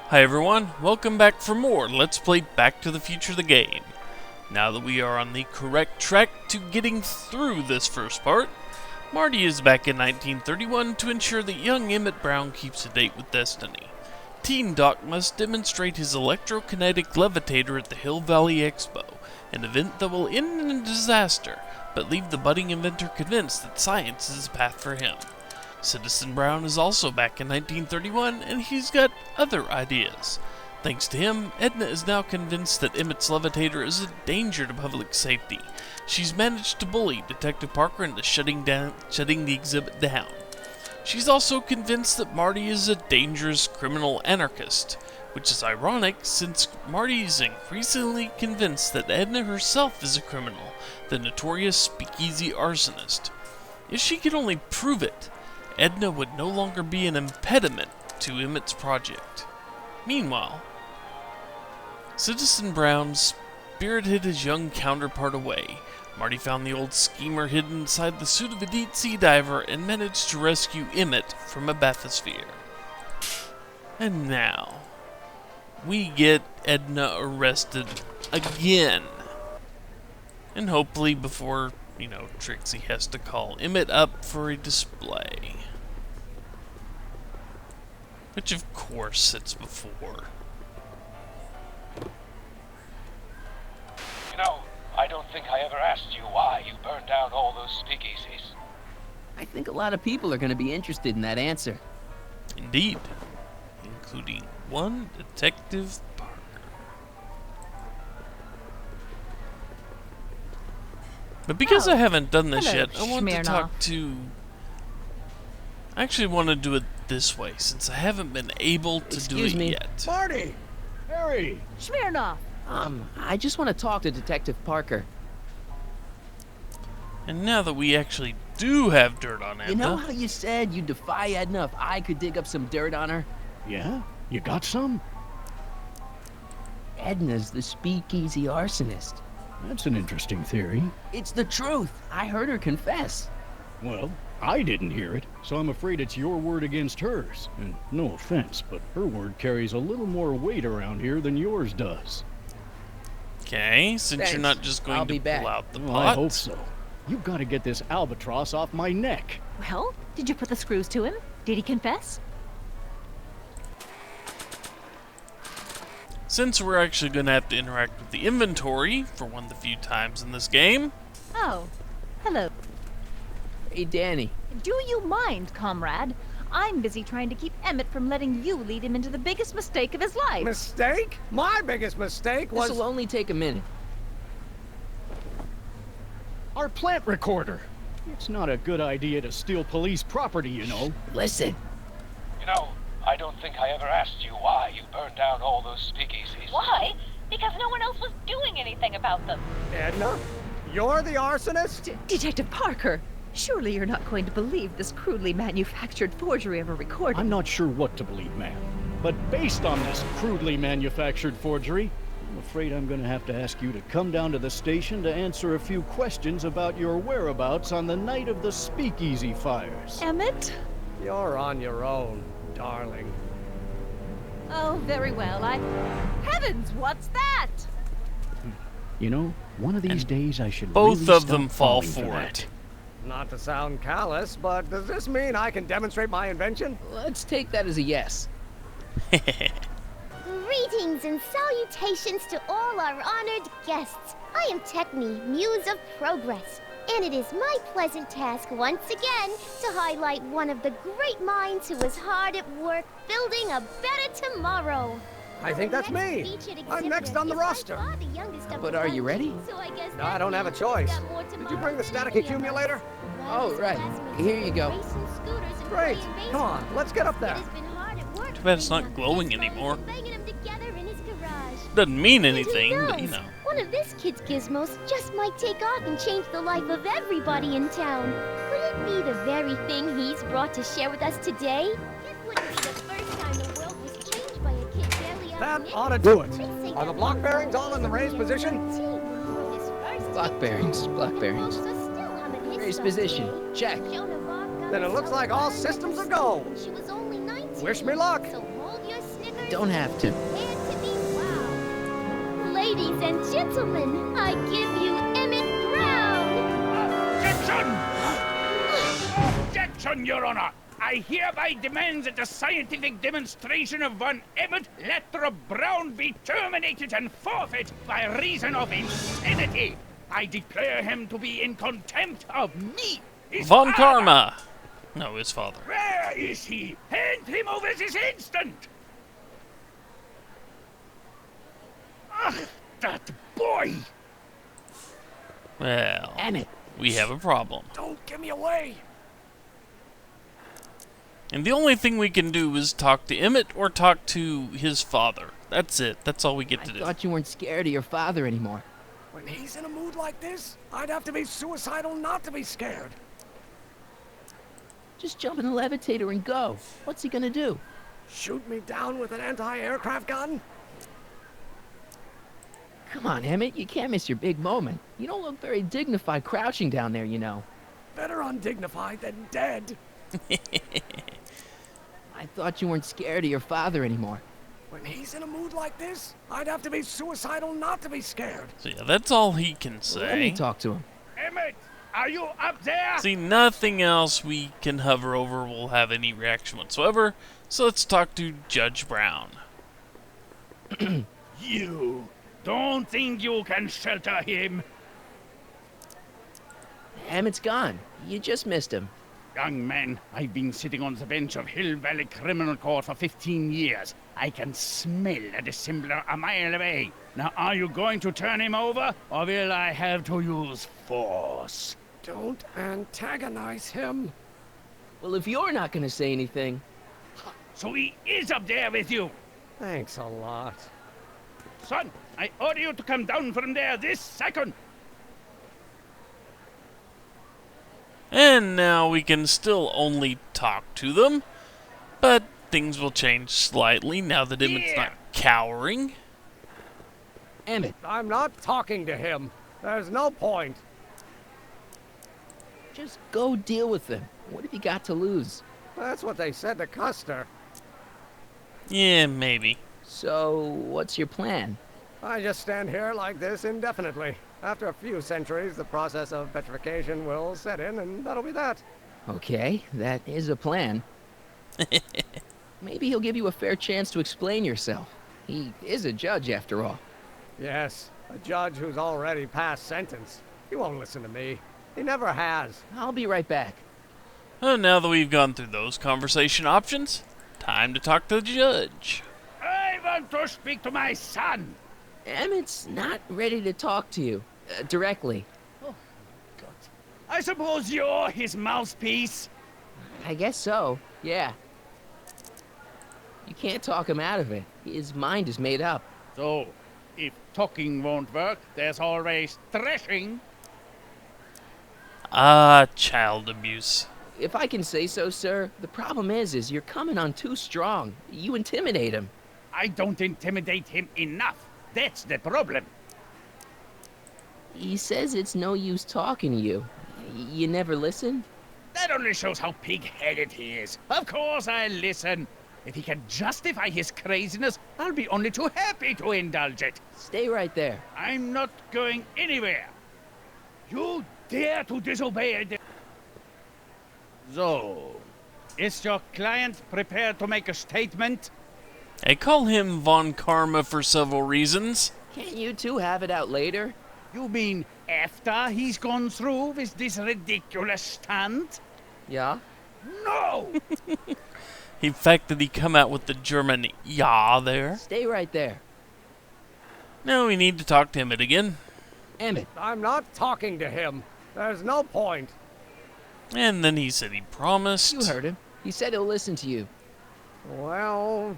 Hi everyone, welcome back for more Let's Play Back to the Future the game. Now that we are on the correct track to getting through this first part, Marty is back in 1931 to ensure that young Emmett Brown keeps a date with destiny. Teen Doc must demonstrate his electrokinetic levitator at the Hill Valley Expo, an event that will end in a disaster, but leave the budding inventor convinced that science is the path for him. Citizen Brown is also back in 1931, and he's got other ideas. Thanks to him, Edna is now convinced that Emmett's levitator is a danger to public safety. She's managed to bully Detective Parker into shutting the exhibit down. She's also convinced that Marty is a dangerous criminal anarchist, which is ironic since Marty is increasingly convinced that Edna herself is a criminal, the notorious speakeasy arsonist. If she could only prove it, Edna would no longer be an impediment to Emmett's project. Meanwhile, Citizen Brown spirited his young counterpart away. Marty found the old schemer hidden inside the suit of a deep-sea diver and managed to rescue Emmett from a bathysphere. And now, we get Edna arrested again. And hopefully before, Trixie has to call Emmett up for a display. Which of course it's before. I don't think I ever asked you why you burned down all those speakeasies. I think a lot of people are going to be interested in that answer. Indeed. Including one Detective Parker. But because I haven't done this yet, I want to talk to... I actually want to do it this way, since I haven't been able to do it yet. Marty! Harry! Smirnoff! I just want to talk to Detective Parker. And now that we actually do have dirt on Edna... You know how you said you'd defy Edna if I could dig up some dirt on her? Yeah? You got some? Edna's the speakeasy arsonist. That's an interesting theory. It's the truth. I heard her confess. Well, I didn't hear it, so I'm afraid it's your word against hers. And no offense, but her word carries a little more weight around here than yours does. Okay, since Thanks. you're not just going to pull out the pot. I hope so. You've got to get this albatross off my neck. Well, did you put the screws to him? Did he confess? Since we're actually going to have to interact with the inventory for one of the few times in this game. Oh, hello. Hey, Danny. Do you mind, comrade? I'm busy trying to keep Emmett from letting you lead him into the biggest mistake of his life. Mistake? My biggest mistake was... This'll only take a minute. Our plant recorder. It's not a good idea to steal police property, you know. Listen. I don't think I ever asked you why you burned down all those speakeasies. Why? Because no one else was doing anything about them. Edna? You're the arsonist? Detective Parker, surely you're not going to believe this crudely manufactured forgery of a recording. I'm not sure what to believe, ma'am. But based on this crudely manufactured forgery, I'm afraid I'm going to have to ask you to come down to the station to answer a few questions about your whereabouts on the night of the speakeasy fires. Emmett? You're on your own, darling. Oh, very well. Heavens, what's that? One of these days I should Both really of them stop fall falling for that. it. Not to sound callous, but does this mean I can demonstrate my invention? Let's take that as a yes. Greetings and salutations to all our honored guests. I am Techne, Muse of Progress, and it is my pleasant task once again to highlight one of the great minds who is hard at work building a better tomorrow. I think that's me. I'm next on the roster. But are you ready? No, I don't have a choice. Did you bring the static accumulator? Oh, right. Here you go. Great. Come on, let's get up there. Too bad it's not glowing anymore. Doesn't mean anything, but One of this kid's gizmos just might take off and change the life of everybody in town. Could it be the very thing he's brought to share with us today? This wouldn't be the first time the world was changed by a kid barely out That of ought to do it. Are the block bearings all in the raised position? Block bearings. Raised position. Check. Then it looks like all systems are go. Wish me luck. hold your Snickers? Don't have to. And to be wow. Ladies and gentlemen, I give you Emmett Brown. Objection! Objection, Your Honor! I hereby demand that the scientific demonstration of one Emmett Letter Brown be terminated and forfeit by reason of insanity. I declare him to be in contempt of me, his Von father. Karma! No, his father. Where is he? Hand him over this instant! Ugh, that boy! Well, Emmett. we have a problem. Don't give me away. And the only thing we can do is talk to Emmett or talk to his father. That's it. That's all we get I to do. thought you weren't scared of your father anymore. When he's in a mood like this, I'd have to be suicidal not to be scared. Just jump in the levitator and go. What's he gonna do? Shoot me down with an anti-aircraft gun? Come on, Emmett, you can't miss your big moment. You don't look very dignified crouching down there, you know. Better undignified than dead. I thought you weren't scared of your father anymore. When he's in a mood like this, I'd have to be suicidal not to be scared. So yeah, that's all he can Let me say. talk to him. Emmett, are you up there? See, nothing else we can hover over will have any reaction whatsoever. So let's talk to Judge Brown. You don't think you can shelter him? Emmett's gone. You just missed him. Young man, I've been sitting on the bench of Hill Valley Criminal Court for 15 years. I can smell a dissembler a mile away. Now, are you going to turn him over, or will I have to use force? Don't antagonize him. Well, if you're not gonna say anything... So he is up there with you. Thanks a lot. Son, I order you to come down from there this second. And now we can still only talk to them. But things will change slightly now that Emmett's not cowering. Emmett, I'm not talking to him. There's no point. just go deal with him. What have you got to lose? That's what they said to Custer. Yeah, maybe. So, what's your plan? I just stand here like this indefinitely. After a few centuries, the process of petrification will set in, and that'll be that. Okay, that is a plan. Maybe he'll give you a fair chance to explain yourself. He is a judge, after all. Yes, a judge who's already passed sentence. He won't listen to me. He never has. I'll be right back. Now that we've gone through those conversation options, time to talk to the judge. I want to speak to my son. Emmett's not ready to talk to you, directly. I suppose you're his mouthpiece. I guess so, yeah. You can't talk him out of it. His mind is made up. So, if talking won't work, there's always threshing. Ah, child abuse. If I can say so, sir, the problem is you're coming on too strong. You intimidate him. I don't intimidate him enough. That's the problem. He says it's no use talking to you. You never listen? That only shows how pig-headed he is. Of course I'll listen. If he can justify his craziness, I'll be only too happy to indulge it. Stay right there. I'm not going anywhere. You dare to disobey the... So, is your client prepared to make a statement? I call him Von Karma for several reasons. Can't you two have it out later? You mean after he's gone through with this ridiculous stunt? Yeah? No! The fact that he come out with the German "ja" there. Stay right there. Now we need to talk to Emmett again. Emmett, I'm not talking to him. There's no point. And then he said he promised. you heard him. He said he'll listen to you. Well,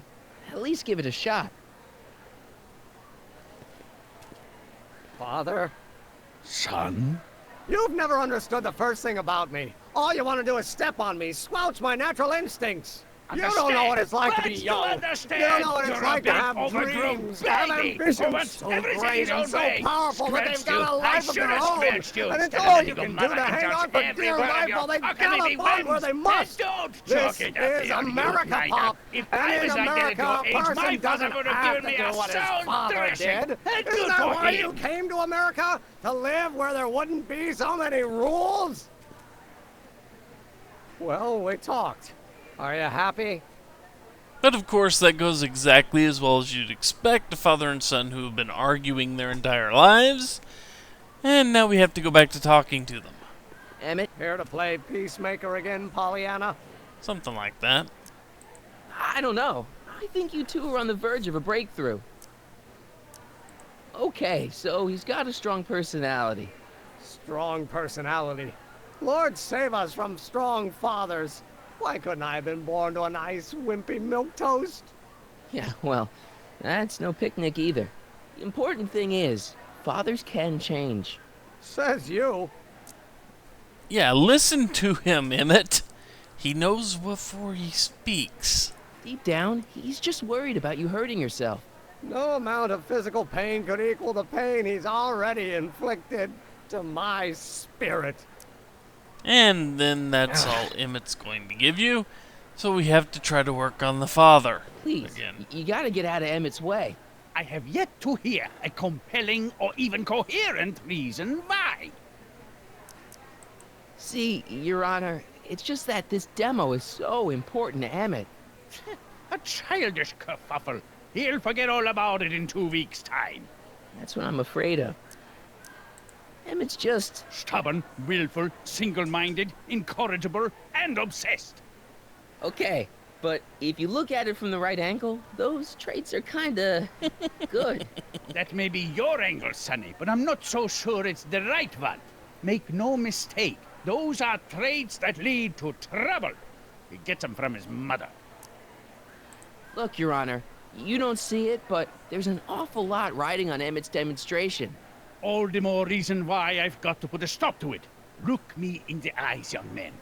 At least give it a shot. Father, Son? you've never understood the first thing about me. All you want to do is step on me, squelch my natural instincts. You don't know what it's like to be What's young. understand? You don't know what it's You're like a to big, have overgrown dreams, to have baby who ambitions wants so everything great his and own so way. powerful that they've Scratched you. got a I life of should their have own. scratched you And it's instead of all letting you your can do mother to hang touch on for every dear word of life your while they cockney gallop on where they whims. must. And don't This chuck it at is me, America, you Pop. If And I in was America, identical a age, my person father doesn't would have have given to me do a what his sound father thrashing. did. And Isn't good that for why him. you came to America? To live where there wouldn't be so many rules? Well, we talked. Are you happy? But of course, that goes exactly as well as you'd expect a father and son who have been arguing their entire lives. And now we have to go back to talking to them. Emmett, Here to play peacemaker again, Pollyanna? Something like that. I don't know. I think you two are on the verge of a breakthrough. Okay, so he's got a strong personality. Strong personality. Lord save us from strong fathers. Why couldn't I have been born to a nice, wimpy milquetoast? Yeah, well, that's no picnic either. The important thing is, fathers can change. Says you. Yeah, listen to him, Emmett. He knows before he speaks. Deep down, he's just worried about you hurting yourself. No amount of physical pain could equal the pain he's already inflicted to my spirit. And then that's all Emmett's going to give you. So we have to try to work on the father. Please, Again. you gotta get out of Emmett's way. I have yet to hear a compelling or even coherent reason why. See, Your Honor, it's just that this demo is so important to Emmett. A childish kerfuffle. He'll forget all about it in 2 weeks' time. That's what I'm afraid of. Emmett's just... Stubborn, willful, single-minded, incorrigible, and obsessed. Okay, but if you look at it from the right angle, those traits are kinda... good. That may be your angle, Sonny, but I'm not so sure it's the right one. Make no mistake, those are traits that lead to trouble. He gets them from his mother. Look, Your Honor, you don't see it, but there's an awful lot riding on Emmett's demonstration. All the more reason why I've got to put a stop to it. Look me in the eyes, young man.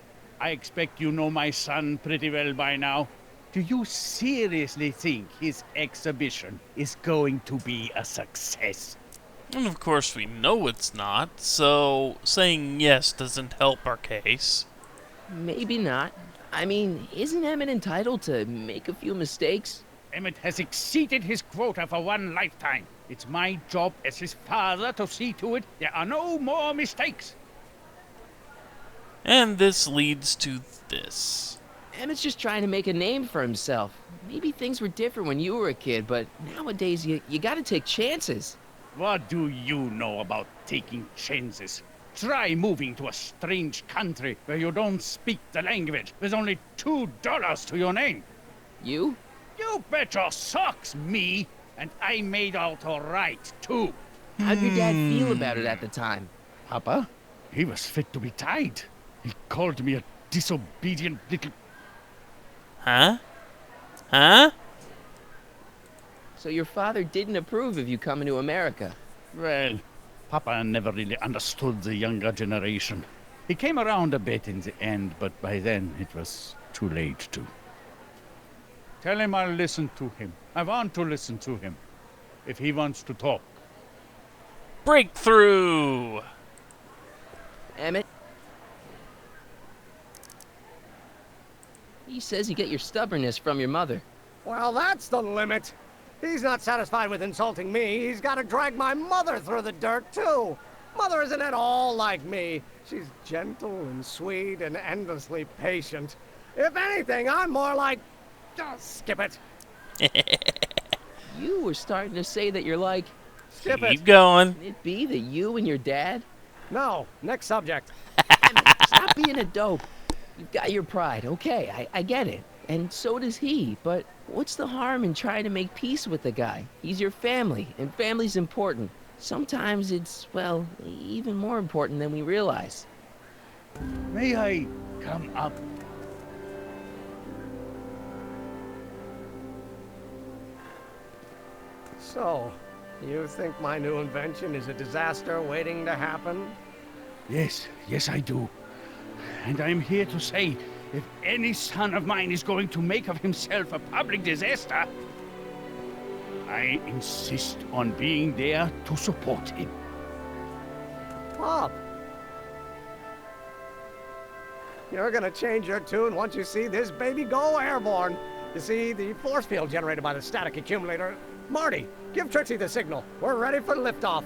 I expect you know my son pretty well by now. Do you seriously think his exhibition is going to be a success? And of course we know it's not, so saying yes doesn't help our case. Maybe not. I mean, isn't Emmett entitled to make a few mistakes? Emmett has exceeded his quota for one lifetime. It's my job as his father to see to it there are no more mistakes. And this leads to this. Emmett's just trying to make a name for himself. Maybe things were different when you were a kid, but nowadays you gotta take chances. What do you know about taking chances? Try moving to a strange country where you don't speak the language with only $2 to your name. You? You bet your socks, me, and I made out all right, too. How'd your dad feel about it at the time? Papa? He was fit to be tied. He called me a disobedient little... Huh? Huh? So your father didn't approve of you coming to America? Well, Papa never really understood the younger generation. He came around a bit in the end, but by then it was too late to. Tell him I'll listen to him. I want to listen to him. If he wants to talk. Breakthrough! Emmett? He says you get your stubbornness from your mother. Well, that's the limit. He's not satisfied with insulting me. He's got to drag my mother through the dirt, too. Mother isn't at all like me. She's gentle and sweet and endlessly patient. If anything, I'm more like... skip it. You were starting to say that you're like... Skip Keep it. going. Can it be that you and your dad? No, next subject. Stop being a dope. You've got your pride, okay, I get it. And so does he, but what's the harm in trying to make peace with the guy? He's your family, and family's important. Sometimes it's, well, even more important than we realize. May I come up? So, you think my new invention is a disaster waiting to happen? Yes, I do. And I'm here to say If any son of mine is going to make of himself a public disaster, I insist on being there to support him. Pop! You're gonna change your tune once you see this baby go airborne. You see, the force field generated by the static accumulator. Marty, give Trixie the signal. We're ready for liftoff.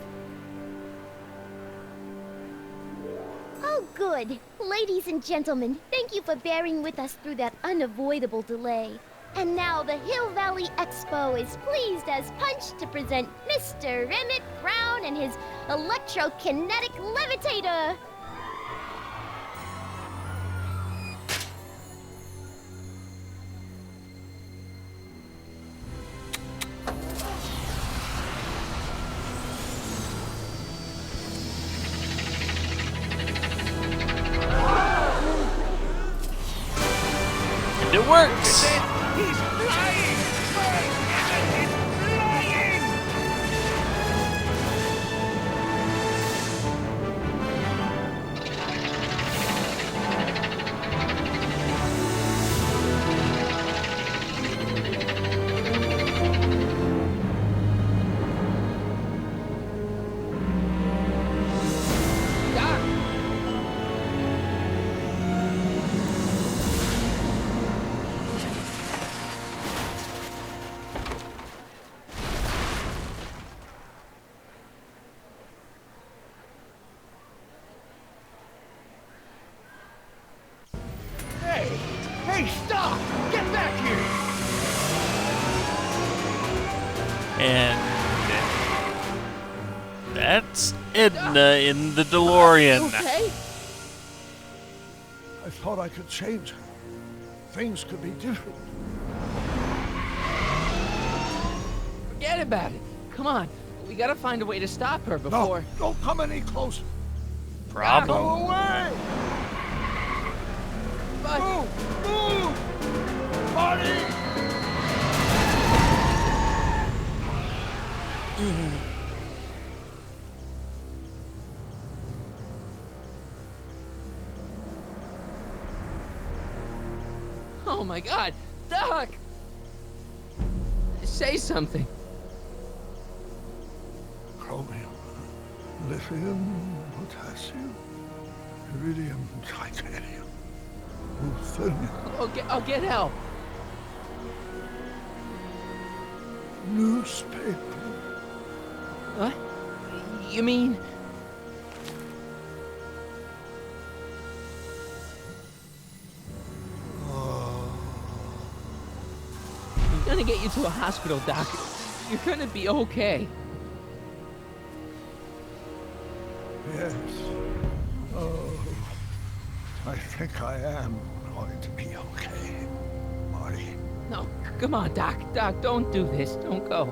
Oh, good. Ladies and gentlemen, thank you for bearing with us through that unavoidable delay. And now the Hill Valley Expo is pleased as punch to present Mr. Emmett Brown and his electrokinetic levitator. And it works! He's flying! Emmett is flying! Doc! Hey! Hey, stop! Get back here! And that's Edna in the DeLorean. Okay? I thought I could change her. Things could be different. Forget about it. Come on. We gotta find a way to stop her before... No, don't come any closer. Problem. Go away! But... Move! Move! Marty! Oh my God! Doc! Say something. Chromium, lithium, potassium, iridium, titanium, ruthenium, I'll get help. newspaper. What? You mean... I'm gonna get you to a hospital, Doc. You're gonna be okay. Yes. Oh, I think I am going to be okay, Marty. No, come on, Doc. Doc, don't do this. Don't go.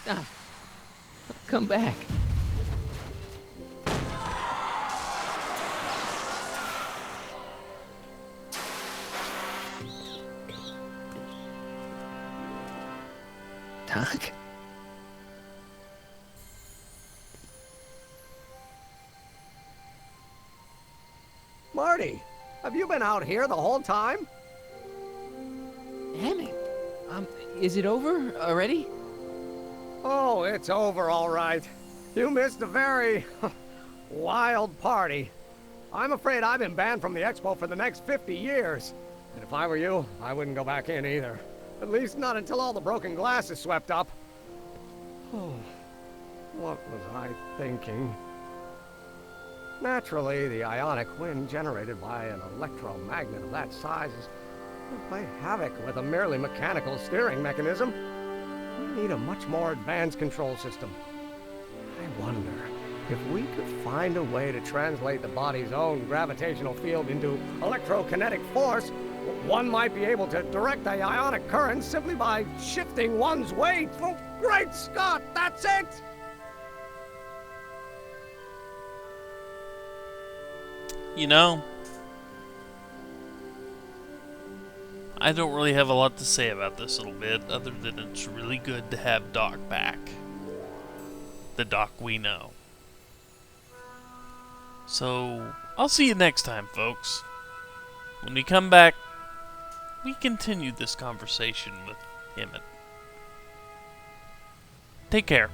Doc, come back. Doc? Marty, have you been out here the whole time? Emmett, is it over already? Oh, it's over all right. You missed a very wild party. I'm afraid I've been banned from the expo for the next 50 years. And if I were you, I wouldn't go back in either. At least not until all the broken glass is swept up. Oh, what was I thinking? Naturally, the ionic wind generated by an electromagnet of that size is going to play havoc with a merely mechanical steering mechanism. We need a much more advanced control system. I wonder if we could find a way to translate the body's own gravitational field into electrokinetic force. One might be able to direct the ionic current simply by shifting one's weight. Oh, great Scott, that's it! You know, I don't really have a lot to say about this little bit, other than it's really good to have Doc back. The Doc we know. So, I'll see you next time, folks. When we come back, we continue this conversation with Emmett. Take care.